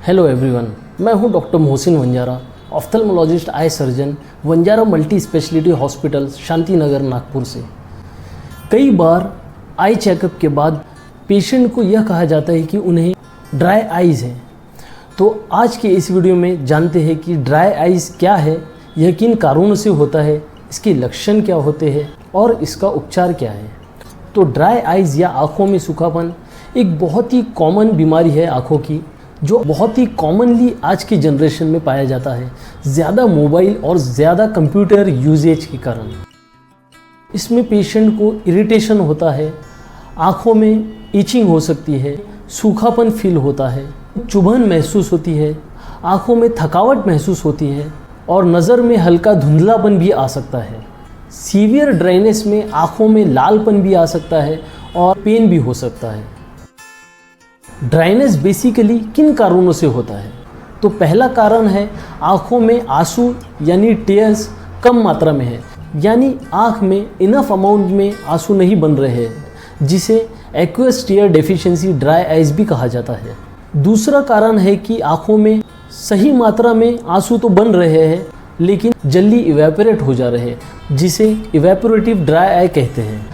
Hello everyone, मैं हूं doctor Mohsin Wanjara, ophthalmologist eye surgeon, Wanjara multi specialty hospital, Shanti Nagar, Nagpur से। कई बार आई चेकअप के बाद पेशेंट को यह कहा जाता है कि उन्हें ड्राई आइज़ है। तो आज के इस वीडियो में जानते हैं कि ड्राई आइज़ क्या है, यह किन कारणों से होता है, इसके लक्षण क्या होते हैं और इसका उपचार क्या है। तो ड्राई आइज़ या आँखों में सूखापन एक बहुत ही कॉमन बीमारी है आँखों की, जो बहुत ही कॉमनली आज की जनरेशन में पाया जाता है, ज़्यादा मोबाइल और ज़्यादा कंप्यूटर यूजेज के कारण। इसमें पेशेंट को इरिटेशन होता है, आँखों में इचिंग हो सकती है, सूखापन फील होता है, चुभन महसूस होती है, आँखों में थकावट महसूस होती है और नज़र में हल्का धुंधलापन भी आ सकता है। सीवियर ड्राइनेस में आँखों में लालपन भी आ सकता है और पेन भी हो सकता है। ड्राइनेस बेसिकली किन कारणों से होता है? तो पहला कारण है आँखों में आंसू यानी टीयर्स कम मात्रा में है, यानी आँख में इनफ अमाउंट में आंसू नहीं बन रहे हैं, जिसे aqueous tear deficiency dry eyes भी कहा जाता है। दूसरा कारण है कि आँखों में सही मात्रा में आंसू तो बन रहे हैं लेकिन जल्दी इवेपोरेट हो जा रहे हैं, जिसे इवेपोरेटिव ड्राई आई कहते हैं।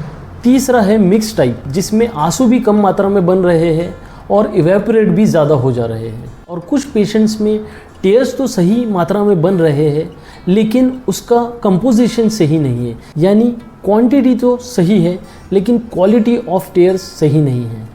तीसरा है मिक्स टाइप, जिसमें आंसू भी कम मात्रा में बन रहे हैं और इवेपोरेट भी ज़्यादा हो जा रहे हैं। और कुछ पेशेंट्स में टीयर्स तो सही मात्रा में बन रहे हैं लेकिन उसका कंपोजिशन सही नहीं है, यानी क्वांटिटी तो सही है लेकिन क्वालिटी ऑफ टीयर्स सही नहीं है।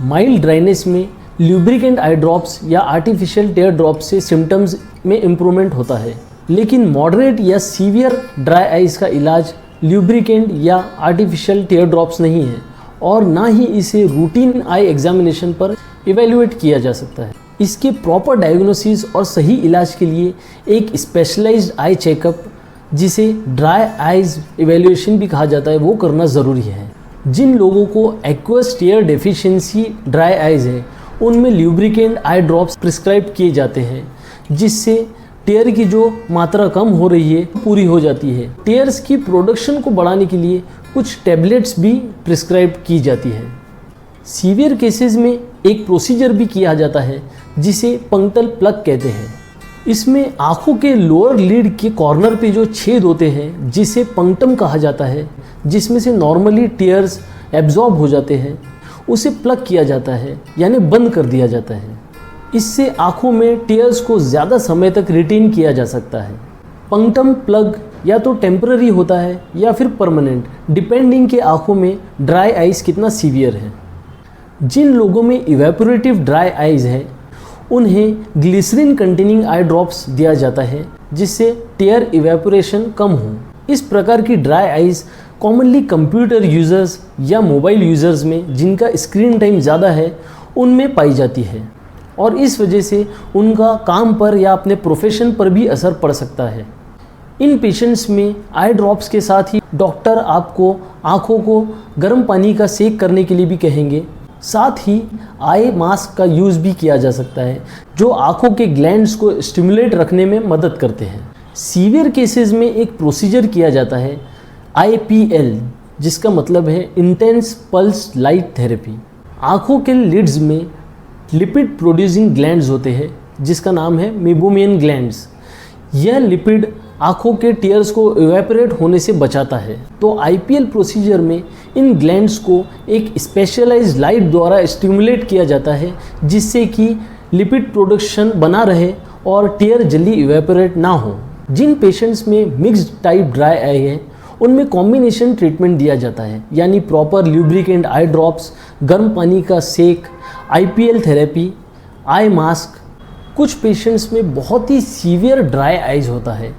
माइल्ड ड्राइनेस में ल्यूब्रिकेंट आई ड्रॉप्स या आर्टिफिशियल टीयर ड्रॉप्स से सिम्टम्स में इम्प्रूवमेंट होता है, लेकिन मॉडरेट या सीवियर ड्राई आइज़ का इलाज ल्यूब्रिकेंट या आर्टिफिशियल टीयर ड्रॉप्स नहीं है और ना ही इसे रूटीन आई एग्जामिनेशन पर इवेल्युएट किया जा सकता है। इसके प्रॉपर डायग्नोसिस और सही इलाज के लिए एक स्पेशलाइज्ड आई चेकअप, जिसे ड्राई आइज़ इवेल्युएशन भी कहा जाता है, वो करना ज़रूरी है। जिन लोगों को aqueous tear deficiency dry eyes है, उनमें ल्यूब्रिकेंट आई ड्रॉप्स प्रिस्क्राइब किए जाते हैं, जिससे टीयर की जो मात्रा कम हो रही है पूरी हो जाती है। टीयर्स की प्रोडक्शन को बढ़ाने के लिए कुछ टैबलेट्स भी प्रिस्क्राइब की जाती है। सीवियर केसेस में एक प्रोसीजर भी किया जाता है जिसे पंक्टल प्लग कहते हैं। इसमें आँखों के लोअर लीड के कॉर्नर पे जो छेद होते हैं, जिसे पंक्टम कहा जाता है, जिसमें से नॉर्मली टीयर्स एब्जॉर्ब हो जाते हैं, उसे प्लग किया जाता है, यानी बंद कर दिया जाता है। इससे आँखों में टीयर्स को ज़्यादा समय तक रिटेन किया जा सकता है। पंक्टम प्लग या तो टेम्पररी होता है या फिर परमानेंट, डिपेंडिंग के आँखों में ड्राई आइज़ कितना सीवियर है। जिन लोगों में इवेपोरेटिव ड्राई आइज़ है, उन्हें ग्लिसरीन कंटेनिंग आई ड्रॉप्स दिया जाता है, जिससे टीयर इवेपोरेशन कम हो। इस प्रकार की dry eyes commonly computer users या मोबाइल यूज़र्स में, जिनका स्क्रीन टाइम ज़्यादा है, उनमें पाई जाती है और इस वजह से उनका काम पर या अपने प्रोफेशन पर भी असर पड़ सकता है। इन पेशेंट्स में आई ड्रॉप्स के साथ ही डॉक्टर आपको आँखों को गर्म पानी का सेक करने के लिए भी कहेंगे। साथ ही आई मास्क का यूज़ भी किया जा सकता है, जो आँखों के ग्लैंड्स को स्टिमुलेट रखने में मदद करते हैं। सीवियर केसेस में एक प्रोसीजर किया जाता है IPL, जिसका मतलब है इंटेंस पल्स लाइट थेरेपी। आँखों के लिड्स में लिपिड प्रोड्यूसिंग ग्लैंड्स होते हैं, जिसका नाम है मेबोमियन ग्लैंड्स। यह लिपिड आँखों के टीयर्स को इवेपोरेट होने से बचाता है। तो IPL प्रोसीजर में इन ग्लैंड्स को एक स्पेशलाइज्ड लाइट द्वारा स्टिमुलेट किया जाता है, जिससे कि लिपिड प्रोडक्शन बना रहे और टीयर जल्दी इवेपोरेट ना हो। जिन पेशेंट्स में मिक्स्ड टाइप ड्राई आई है, उनमें कॉम्बिनेशन ट्रीटमेंट दिया जाता है, यानी प्रॉपर ल्यूब्रिकेंट आई ड्रॉप्स, गर्म पानी का सेक, IPL थेरेपी, आई मास्क। कुछ पेशेंट्स में बहुत ही सीवियर ड्राई आइज़ होता है,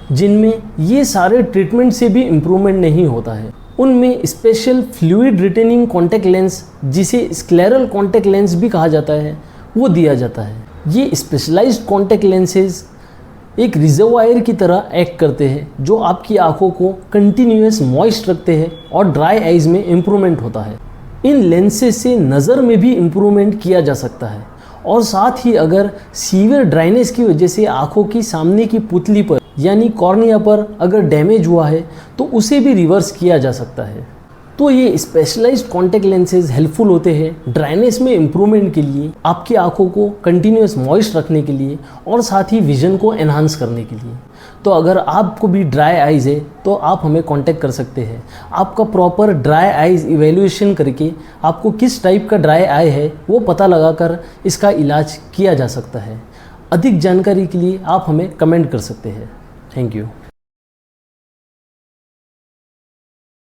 जिनमें ये सारे ट्रीटमेंट से भी इम्प्रूवमेंट नहीं होता है। उनमें special fluid retaining contact lens, जिसे स्क्लेरल कॉन्टैक्ट लेंस भी कहा जाता है, वो दिया जाता है। ये स्पेशलाइज्ड कॉन्टैक्ट लेंसेज एक रिजर्वायर की तरह एक्ट करते हैं, जो आपकी आँखों को कंटिन्यूअस मॉइस्ट रखते हैं और ड्राई आइज़ में इम्प्रूवमेंट होता है। इन लेंसेज से नज़र में भी इम्प्रूवमेंट किया जा सकता है और साथ ही अगर सीवियर ड्राइनेस की वजह से आँखों की सामने की पुतली पर यानी कॉर्निया पर अगर डैमेज हुआ है, तो उसे भी रिवर्स किया जा सकता है। तो ये स्पेशलाइज्ड कॉन्टैक्ट लेंसेज हेल्पफुल होते हैं ड्राइनेस में इम्प्रूवमेंट के लिए, आपकी आंखों को कंटिन्यूस मॉइस्ट रखने के लिए और साथ ही विजन को एनहांस करने के लिए। तो अगर आपको भी ड्राई आइज़ है तो आप हमें कांटेक्ट कर सकते हैं। आपका प्रॉपर ड्राई आइज़ इवैल्यूएशन करके आपको किस टाइप का ड्राई आई है वो पता लगाकर इसका इलाज किया जा सकता है। अधिक जानकारी के लिए आप हमें कमेंट कर सकते हैं। Thank you.